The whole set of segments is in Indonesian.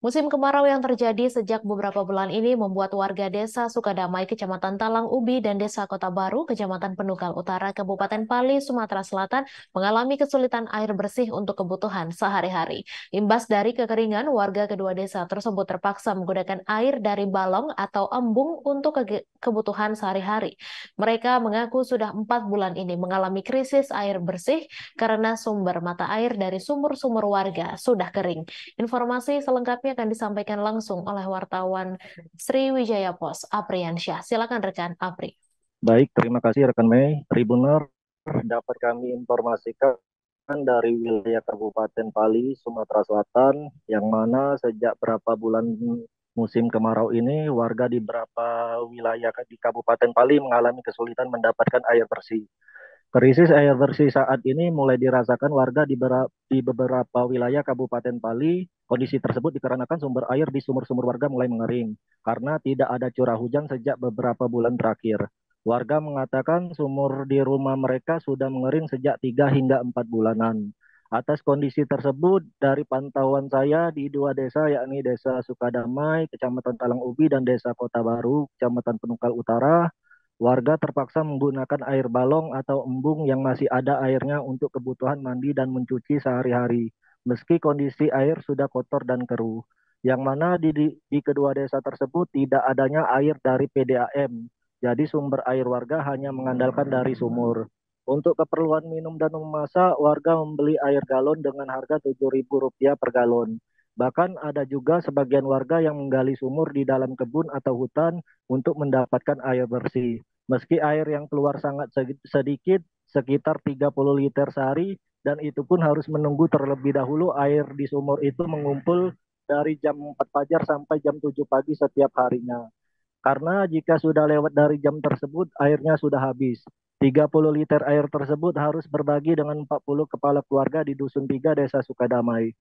Musim kemarau yang terjadi sejak beberapa bulan ini membuat warga Desa Sukadamai, Kecamatan Talang Ubi, dan Desa Kota Baru, Kecamatan Penukal Utara, Kabupaten Pali, Sumatera Selatan, mengalami kesulitan air bersih untuk kebutuhan sehari-hari. Imbas dari kekeringan, warga kedua desa tersebut terpaksa menggunakan air dari balong atau embung untuk kebutuhan sehari-hari. Mereka mengaku sudah 4 bulan ini mengalami krisis air bersih karena sumber mata air dari sumur-sumur warga sudah kering. Informasi selengkapnya akan disampaikan langsung oleh wartawan Sriwijaya Pos, Apriansyah. Silakan rekan Apri. Baik, terima kasih rekan Mei. Tribunner, dapat kami informasikan dari wilayah Kabupaten Pali, Sumatera Selatan, yang mana sejak berapa bulan musim kemarau ini, warga di beberapa wilayah di Kabupaten Pali mengalami kesulitan mendapatkan air bersih. Krisis air bersih saat ini mulai dirasakan warga di beberapa wilayah Kabupaten Pali. Kondisi tersebut dikarenakan sumber air di sumur-sumur warga mulai mengering karena tidak ada curah hujan sejak beberapa bulan terakhir. Warga mengatakan sumur di rumah mereka sudah mengering sejak 3 hingga 4 bulanan. Atas kondisi tersebut, dari pantauan saya di dua desa, yakni Desa Sukadamai, Kecamatan Talang Ubi, dan Desa Kota Baru, Kecamatan Penukal Utara, warga terpaksa menggunakan air balong atau embung yang masih ada airnya untuk kebutuhan mandi dan mencuci sehari-hari, meski kondisi air sudah kotor dan keruh. Yang mana di kedua desa tersebut tidak adanya air dari PDAM, jadi sumber air warga hanya mengandalkan dari sumur. Untuk keperluan minum dan memasak, warga membeli air galon dengan harga Rp7.000 per galon. Bahkan ada juga sebagian warga yang menggali sumur di dalam kebun atau hutan untuk mendapatkan air bersih. Meski air yang keluar sangat sedikit, sekitar 30 liter sehari, dan itu pun harus menunggu terlebih dahulu air di sumur itu mengumpul dari jam 4 fajar sampai jam 7 pagi setiap harinya. Karena jika sudah lewat dari jam tersebut, airnya sudah habis. 30 liter air tersebut harus berbagi dengan 40 kepala keluarga di Dusun 3 Desa Sukadamai.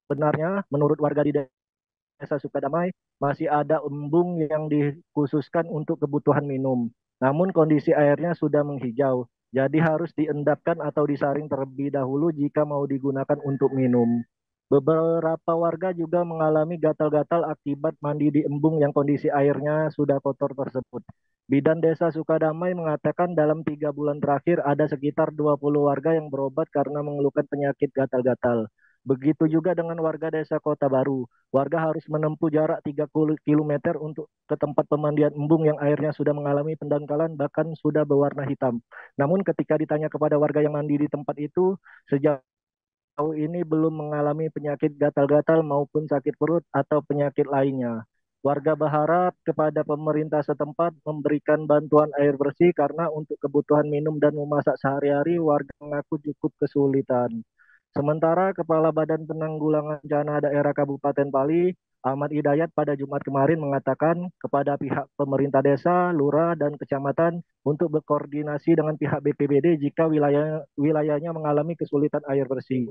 Sebenarnya, menurut warga di Desa Sukadamai, masih ada embung yang dikhususkan untuk kebutuhan minum. Namun kondisi airnya sudah menghijau, jadi harus diendapkan atau disaring terlebih dahulu jika mau digunakan untuk minum. Beberapa warga juga mengalami gatal-gatal akibat mandi di embung yang kondisi airnya sudah kotor tersebut. Bidan Desa Sukadamai mengatakan dalam 3 bulan terakhir ada sekitar 20 warga yang berobat karena mengeluhkan penyakit gatal-gatal. Begitu juga dengan warga Desa Kota Baru. Warga harus menempuh jarak 30 kilometer untuk ke tempat pemandian embung yang airnya sudah mengalami pendangkalan bahkan sudah berwarna hitam. Namun ketika ditanya kepada warga yang mandi di tempat itu, sejauh ini belum mengalami penyakit gatal-gatal maupun sakit perut atau penyakit lainnya. Warga berharap kepada pemerintah setempat memberikan bantuan air bersih karena untuk kebutuhan minum dan memasak sehari-hari warga mengaku cukup kesulitan. Sementara Kepala Badan Penanggulangan Bencana Daerah Kabupaten Bali, Ahmad Hidayat pada Jumat kemarin mengatakan kepada pihak pemerintah desa, lurah, dan kecamatan untuk berkoordinasi dengan pihak BPBD jika wilayahnya mengalami kesulitan air bersih.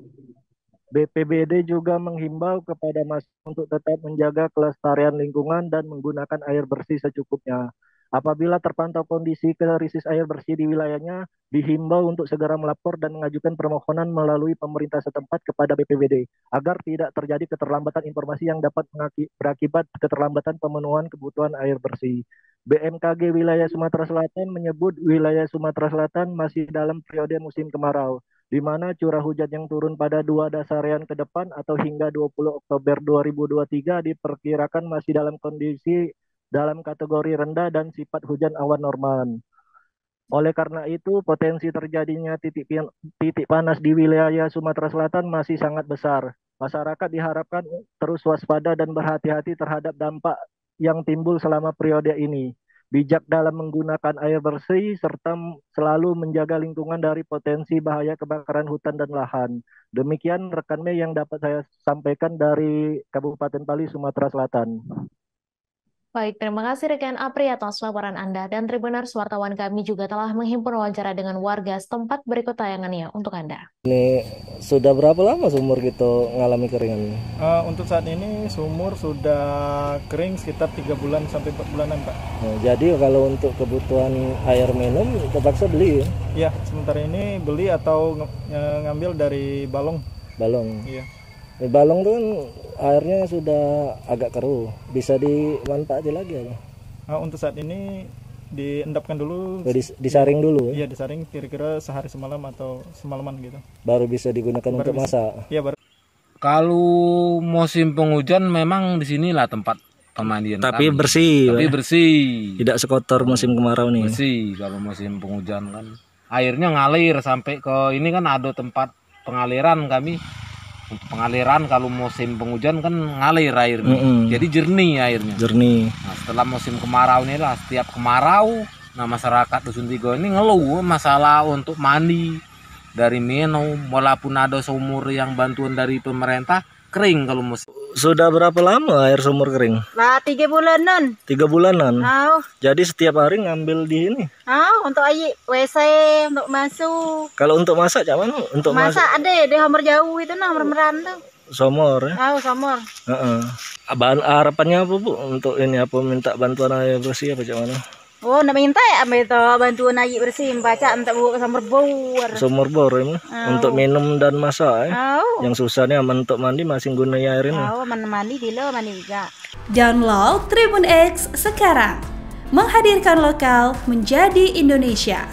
BPBD juga menghimbau kepada masyarakat untuk tetap menjaga kelestarian lingkungan dan menggunakan air bersih secukupnya. Apabila terpantau kondisi krisis air bersih di wilayahnya, dihimbau untuk segera melapor dan mengajukan permohonan melalui pemerintah setempat kepada BPBD agar tidak terjadi keterlambatan informasi yang dapat berakibat keterlambatan pemenuhan kebutuhan air bersih. BMKG wilayah Sumatera Selatan menyebut wilayah Sumatera Selatan masih dalam periode musim kemarau, di mana curah hujan yang turun pada 2 dasarian ke depan atau hingga 20 Oktober 2023 diperkirakan masih dalam kondisi dalam kategori rendah dan sifat hujan awan normal. Oleh karena itu, potensi terjadinya titik panas di wilayah Sumatera Selatan masih sangat besar. Masyarakat diharapkan terus waspada dan berhati-hati terhadap dampak yang timbul selama periode ini. Bijak dalam menggunakan air bersih serta selalu menjaga lingkungan dari potensi bahaya kebakaran hutan dan lahan. Demikian rekan Mei yang dapat saya sampaikan dari Kabupaten Bali, Sumatera Selatan. Baik, terima kasih rekan Apri atas laporan Anda. Dan Tribuners, wartawan kami juga telah menghimpun wawancara dengan warga setempat berikut tayangannya untuk Anda. Ini sudah berapa lama sumur gitu ngalami keringan? Untuk saat ini sumur sudah kering sekitar 3 bulan sampai 4 bulanan, Pak. Nah, jadi kalau untuk kebutuhan air minum terpaksa beli ya? Ya, sementara ini beli atau ngambil dari balong. Balong. Iya. Di balong tuh kan airnya sudah agak keruh, bisa dimanfaatkan lagi ya? Nah, untuk saat ini diendapkan dulu, Disaring dulu ya? Iya, disaring kira-kira sehari semalam atau semalaman gitu. Baru bisa digunakan untuk masak? Iya, baru. Kalau musim penghujan memang di sinilah tempat pemandian Tapi kami. bersih, Tapi Pak. bersih. Tidak sekotor musim kemarau nih. Bersih kalau musim penghujan kan. Airnya ngalir sampai ke ini kan ada tempat pengaliran kami. Untuk pengaliran kalau musim penghujan kan ngalir airnya. Jadi jernih airnya. Jernih. Nah, setelah musim kemarau ini lah, setiap kemarau, nah masyarakat Dusun Tigo ini ngeluh masalah untuk mandi dari minum, walaupun ada sumur yang bantuan dari pemerintah kering kalau musim. Sudah berapa lama air sumur kering? Lah 3 bulanan. 3 bulanan. Tahu. Jadi setiap hari ngambil di ini. Untuk air WC, untuk masuk. Kalau untuk masak cuman untuk Masak ada di hammer jauh itu nah, hammer merantau. Somor ya. Tahu somor. Harapannya apa Bu untuk ini, apa minta bantuan air bersih apa cuman? Oh, nak minta ya ambil itu bantuan air bersih, baca untuk buka sumur bor. Sumur bor ya, untuk minum dan masak ya. Yang susahnya untuk mandi masih guna air ini. Mandi dulu, mandi juga. Download Tribun X sekarang. Menghadirkan lokal menjadi Indonesia.